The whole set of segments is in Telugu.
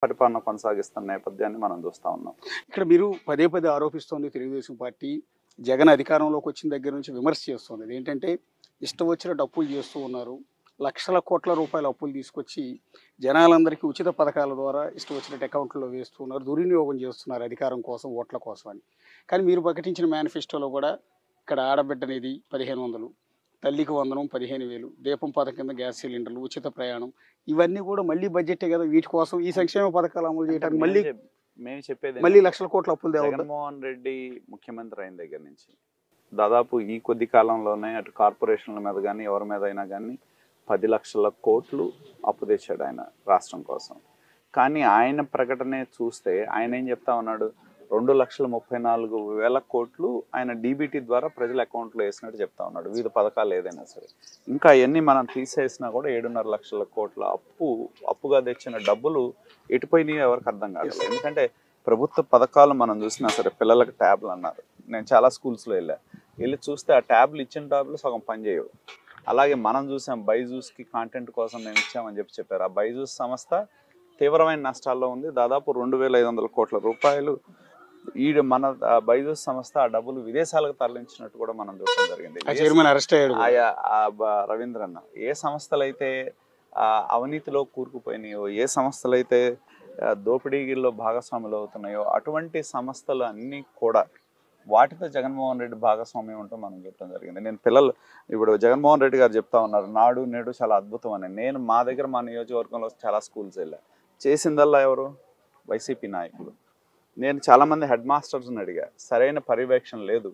పరిపాలన కొనసాగిస్తున్న నేపథ్యాన్ని మనం చూస్తా ఉన్నాం. ఇక్కడ మీరు పదే పదే ఆరోపిస్తోంది తెలుగుదేశం పార్టీ జగన్ అధికారంలోకి వచ్చిన దగ్గర నుంచి విమర్శ చేస్తుంది. ఏంటంటే ఇష్టం వచ్చినట్టు అప్పులు చేస్తూ ఉన్నారు. లక్షల కోట్ల రూపాయల అప్పులు తీసుకొచ్చి జనాలందరికీ ఉచిత పథకాల ద్వారా ఇష్టం వచ్చినట్టు అకౌంట్లో వేస్తూ ఉన్నారు. దుర్వినియోగం చేస్తున్నారు అధికారం కోసం, ఓట్ల కోసం అని. కానీ మీరు ప్రకటించిన మేనిఫెస్టోలో కూడా ఇక్కడ ఆడబిడ్డనేది 1500, తల్లికి వందనం 15,000, దీపం పథకం కింద గ్యాస్ సిలిండర్లు, ఉచిత ప్రయాణం, ఇవన్నీ కూడా మళ్ళీ బడ్జెటే కదా. వీటి కోసం ఈ సంక్షేమ పథకాలు అమలు చేయడానికి మేము చెప్పేది మళ్ళీ లక్షల కోట్ల అప్పులు తేవద్దా? జగన్మోహన్ రెడ్డి ముఖ్యమంత్రి అయిన దగ్గర నుంచి దాదాపు ఈ కొద్ది కాలంలోనే అటు కార్పొరేషన్ల మీద కానీ ఎవరి మీద అయినా కానీ 10 లక్షల కోట్లు అప్పు తెచ్చాడు ఆయన రాష్ట్రం కోసం. కానీ ఆయన ప్రకటనే చూస్తే ఆయన ఏం చెప్తా ఉన్నాడు, 2,34,000 కోట్లు ఆయన డీబీటీ ద్వారా ప్రజల అకౌంట్లో వేసినట్టు చెప్తా ఉన్నాడు. వివిధ పథకాలు ఏదైనా సరే. ఇంకా అవన్నీ మనం తీసేసినా కూడా 7.5 లక్షల కోట్ల అప్పుగా తెచ్చిన డబ్బులు ఎటుపోయినాయో ఎవరికి అర్థం కాదు. ఎందుకంటే ప్రభుత్వ పథకాలు మనం చూసినా సరే, పిల్లలకు ట్యాబ్లు అన్నారు. నేను చాలా స్కూల్స్లో వెళ్ళి చూస్తే ఆ ట్యాబ్లు ఇచ్చిన ట్యాబ్లు సగం పనిచేయవు. అలాగే మనం చూసాం బైజూస్కి కాంటెంట్ కోసం మేము ఇచ్చామని చెప్పారు. ఆ బైజూస్ సంస్థ తీవ్రమైన నష్టాల్లో ఉంది. దాదాపు 2,500 కోట్ల రూపాయలు మన బైజూస్ సంస్థ ఆ డబ్బులు విదేశాలకు తరలించినట్టు కూడా మనం చూడడం జరిగింది. రవీంద్రన్న ఏ సంస్థలైతే అవినీతిలో కూరుకుపోయినాయో, ఏ సంస్థలైతే దోపిడీలో భాగస్వాములు అవుతున్నాయో, అటువంటి సంస్థలు అన్నీ కూడా వాటితో జగన్మోహన్ రెడ్డి భాగస్వామ్యం ఉంటూ మనం చెప్పడం జరిగింది. నేను పిల్లలు ఇప్పుడు జగన్మోహన్ రెడ్డి గారు చెప్తా ఉన్నారు నాడు నేడు చాలా అద్భుతం అని. నేను మా నియోజకవర్గంలో చాలా స్కూల్స్ వెళ్ళా. చేసిందల్లా ఎవరు? వైసీపీ నాయకులు. నేను చాలామంది హెడ్ మాస్టర్స్ని అడిగా, సరైన పర్యవేక్షణ లేదు,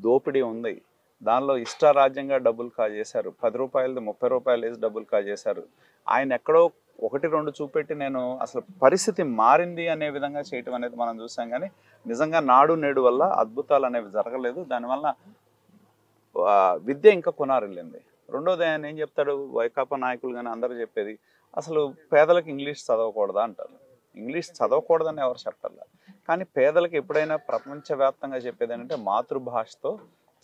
దోపిడీ ఉంది, దానిలో ఇష్టారాజ్యంగా డబ్బులు కాజేశారు, 10 రూపాయలది 30 రూపాయలు వేసి డబ్బులు కాజేశారు. ఆయన ఎక్కడో 1-2 చూపెట్టి నేను అసలు పరిస్థితి మారింది అనే విధంగా చేయటం అనేది మనం చూసాం. కానీ నిజంగా నాడు నేడు వల్ల అద్భుతాలు అనేవి జరగలేదు. దానివల్ల విద్య ఇంకా కొనారిల్లింది. రెండోది ఆయన ఏం చెప్తాడు, వైకాపా నాయకులు కానీ అందరూ చెప్పేది, అసలు పేదలకు ఇంగ్లీష్ చదవకూడదా అంటారు. ఇంగ్లీష్ చదవకూడదని ఎవరు చెప్పాలి. కానీ పేదలకు ఎప్పుడైనా ప్రపంచవ్యాప్తంగా చెప్పేది ఏంటంటే మాతృభాషతో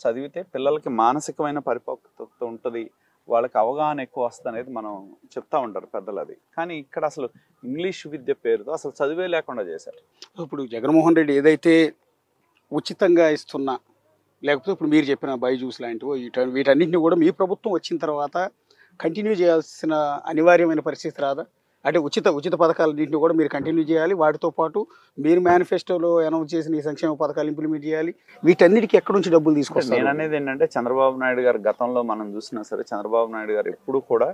చదివితే పిల్లలకి మానసికమైన పరిపక్వత ఉంటుంది, వాళ్ళకి అవగాహన ఎక్కువ వస్తుంది అనేది మనం చెప్తా ఉంటారు పెద్దలు. అది కానీ ఇక్కడ అసలు ఇంగ్లీష్ విద్య పేరుతో అసలు చదివే లేకుండా చేశారు. ఇప్పుడు జగన్మోహన్ రెడ్డి ఏదైతే ఉచితంగా ఇస్తున్నా, లేకపోతే ఇప్పుడు మీరు చెప్పిన బైజూస్ లాంటివో వీటన్నింటినీ కూడా మీ ప్రభుత్వం వచ్చిన తర్వాత కంటిన్యూ చేయాల్సిన అనివార్యమైన పరిస్థితి రాదా? అంటే ఉచిత పథకాలన్నింటినీ కూడా మీరు కంటిన్యూ చేయాలి. వాటితో పాటు మీరు మేనిఫెస్టోలో అనౌన్స్ చేసిన ఈ సంక్షేమ పథకాలు ఇంప్లిమెంట్ చేయాలి. వీటన్నిటికీ ఎక్కడి నుంచి డబ్బులు తీసుకొస్తారు? నేను అనేది ఏంటంటే చంద్రబాబు నాయుడు గారు గతంలో మనం చూసినా సరే, చంద్రబాబు నాయుడు గారు ఎప్పుడు కూడా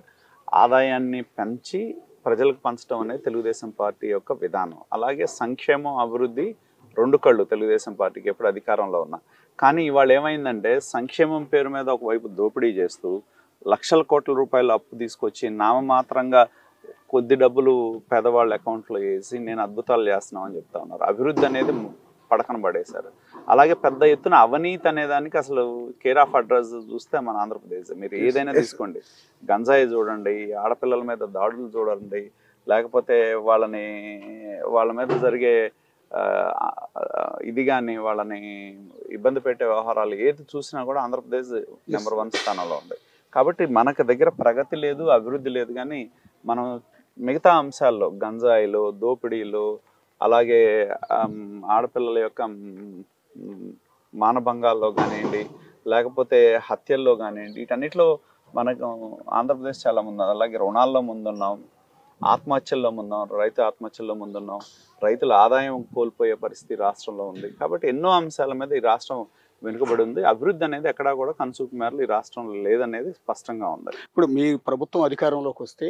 ఆదాయాన్ని పెంచి ప్రజలకు పంచడం అనేది తెలుగుదేశం పార్టీ యొక్క విధానం. అలాగే సంక్షేమం, అభివృద్ధి 2 కళ్ళు తెలుగుదేశం పార్టీకి ఎప్పుడు అధికారంలో ఉన్నా. కానీ ఇవాళ ఏమైందంటే సంక్షేమం పేరు మీద ఒకవైపు దోపిడీ చేస్తూ లక్షల కోట్ల రూపాయల అప్పు తీసుకొచ్చి నామమాత్రంగా కొద్ది డబ్బులు పేదవాళ్ళ అకౌంట్లో వేసి నేను అద్భుతాలు చేస్తున్నాం అని చెప్తా ఉన్నారు. అభివృద్ధి అనేది పడకన పడేశారు. అలాగే పెద్ద ఎత్తున అవినీతి అనేదానికి అసలు కేర్ ఆఫ్ అడ్రస్ చూస్తే మన ఆంధ్రప్రదేశ్. మీరు ఏదైనా తీసుకోండి, గంజాయి చూడండి, ఆడపిల్లల మీద దాడులు చూడండి, లేకపోతే వాళ్ళ మీద జరిగే ఇది కానీ వాళ్ళని ఇబ్బంది పెట్టే వ్యవహారాలు ఏది చూసినా కూడా ఆంధ్రప్రదేశ్ నెంబర్ 1 స్థానంలో ఉంది. కాబట్టి మనకు దగ్గర ప్రగతి లేదు, అభివృద్ధి లేదు. కానీ మనం మిగతా అంశాల్లో గంజాయిలో, దోపిడీలో, అలాగే ఆడపిల్లల యొక్క మానభంగాల్లో కానివ్వండి, లేకపోతే హత్యల్లో కానివ్వండి, వీటన్నిటిలో మనకు ఆంధ్రప్రదేశ్ చాలా ముందు. అలాగే రుణాల్లో ముందున్నాం, ఆత్మహత్యల్లో ముందున్నాం, రైతు ఆత్మహత్యల్లో ముందున్నాం, రైతుల ఆదాయం కోల్పోయే పరిస్థితి రాష్ట్రంలో ఉంది. కాబట్టి ఎన్నో అంశాల మీద ఈ రాష్ట్రం వెనుకబడి ఉంది. అభివృద్ధి అనేది ఎక్కడా కూడా కనుసూపు మేరలు ఈ రాష్ట్రంలో లేదనేది స్పష్టంగా ఉంది. ఇప్పుడు మీ ప్రభుత్వం అధికారంలోకి వస్తే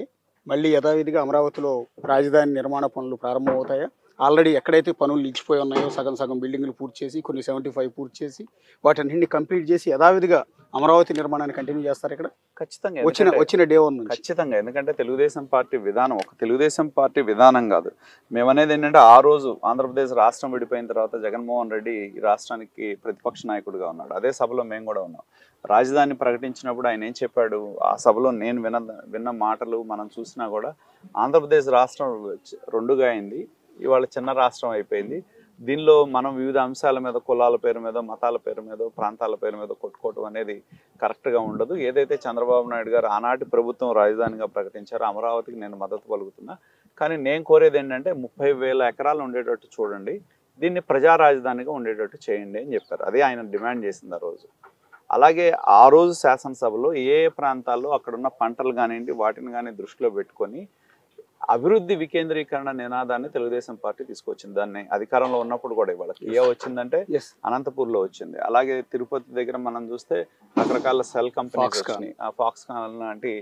మళ్ళీ యథావిధిగా అమరావతిలో రాజధాని నిర్మాణ పనులు ప్రారంభమవుతాయా? ఆల్రెడీ ఎక్కడైతే పనులు నిలిచిపోయి ఉన్నాయో సగం బిల్డింగ్లు పూర్తి చేసి, కొన్ని 75 పూర్తి చేసి, వాటన్నింటినీ కంప్లీట్ చేసి యథావిధిగా అమరావతి నిర్మాణాన్ని కంటిన్యూ చేస్తారు ఇక్కడ? ఖచ్చితంగా వచ్చిన డే 1 నుంచి ఖచ్చితంగా. ఎందుకంటే తెలుగుదేశం పార్టీ విధానం ఒక తెలుగుదేశం పార్టీ విధానం కాదు. మేమనేది ఏంటంటే ఆ రోజు ఆంధ్రప్రదేశ్ రాష్ట్రం విడిపోయిన తర్వాత జగన్మోహన్ రెడ్డి ఈ రాష్ట్రానికి ప్రతిపక్ష నాయకుడిగా ఉన్నాడు. అదే సభలో మేము కూడా ఉన్నాం. రాజధాని ప్రకటించినప్పుడు ఆయన ఏం చెప్పాడు, ఆ సభలో నేను విన్న మాటలు మనం చూసినా కూడా ఆంధ్రప్రదేశ్ రాష్ట్రం 2గా అయింది, ఇవాళ చిన్న రాష్ట్రం అయిపోయింది. దీనిలో మనం వివిధ అంశాల మీద, కులాల పేరు మీద, మతాల పేరు మీద, ప్రాంతాల పేరు మీద కొట్టుకోవటం అనేది కరెక్ట్గా ఉండదు. ఏదైతే చంద్రబాబు నాయుడు గారు ఆనాటి ప్రభుత్వం రాజధానిగా ప్రకటించారో అమరావతికి నేను మద్దతు పలుకుతున్నా. కానీ నేను కోరేది ఏంటంటే 30,000 ఎకరాలు ఉండేటట్టు చూడండి, దీన్ని ప్రజా రాజధానిగా ఉండేటట్టు చేయండి అని చెప్పారు. అదే ఆయన డిమాండ్ చేసింది ఆ రోజు. అలాగే ఆ రోజు శాసనసభలో ఏ ప్రాంతాల్లో అక్కడున్న పంటలు కానివ్వండి వాటిని కానీ దృష్టిలో పెట్టుకొని అభివృద్ధి వికేంద్రీకరణ నినాదాన్ని తెలుగుదేశం పార్టీ తీసుకొచ్చింది. దాన్ని అధికారంలో ఉన్నప్పుడు కూడా ఇవాళ కియా వచ్చిందంటే అనంతపూర్లో వచ్చింది. అలాగే తిరుపతి దగ్గర మనం చూస్తే రకరకాల సెల్ కంపెనీస్ వచ్చినాయి, ఫాక్స్కాన్ లాంటి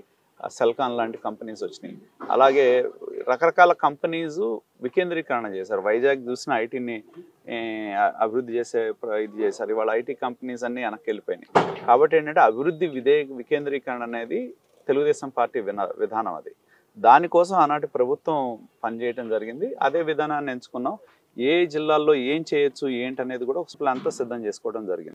సెల్కాన్ లాంటి కంపెనీస్ వచ్చినాయి. అలాగే రకరకాల కంపెనీస్ వికేంద్రీకరణ చేశారు. వైజాగ్ చూసిన ఐటీని అభివృద్ధి ఇది చేశారు. ఇవాళ ఐటీ కంపెనీస్ అన్ని వెనక్కి వెళ్ళిపోయినాయి. కాబట్టి ఏంటంటే అభివృద్ధి వికేంద్రీకరణ అనేది తెలుగుదేశం పార్టీ విధానం. అది దానికోసం ఆనాటి ప్రభుత్వం పనిచేయడం జరిగింది. అదే విధానాన్ని ఎంచుకున్నాం. ఏ జిల్లాల్లో ఏం చేయొచ్చు ఏంటనేది కూడా ఒక ప్లాన్తో సిద్ధం చేసుకోవడం జరిగింది.